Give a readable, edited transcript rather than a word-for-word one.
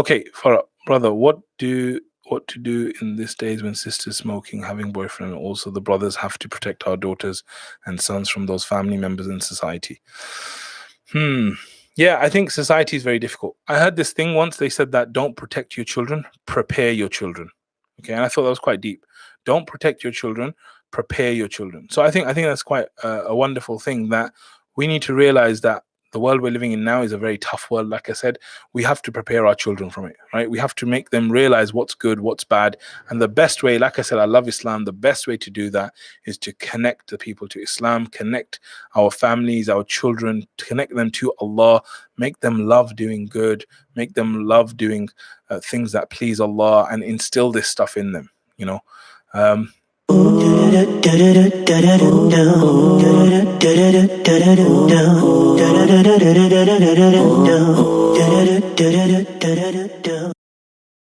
Okay, Farah, brother, what to do in these days when sisters smoking, having boyfriend, and also the brothers have to protect our daughters and sons from those family members in society? Yeah, I think society is very difficult. I heard this thing once. They said that don't protect your children, prepare your children. Okay, and I thought that was quite deep. Don't protect your children, prepare your children. So I think that's quite a wonderful thing, that we need to realize that the world we're living in now is a very tough world. Like I said, we have to prepare our children from it, right? We have to make them realize what's good, what's bad. And the best way, like I said, I love Islam. The best way to do that is to connect the people to Islam, connect our families, our children, to connect them to Allah, make them love doing good, make them love doing things that please Allah, and instill this stuff in them, you know.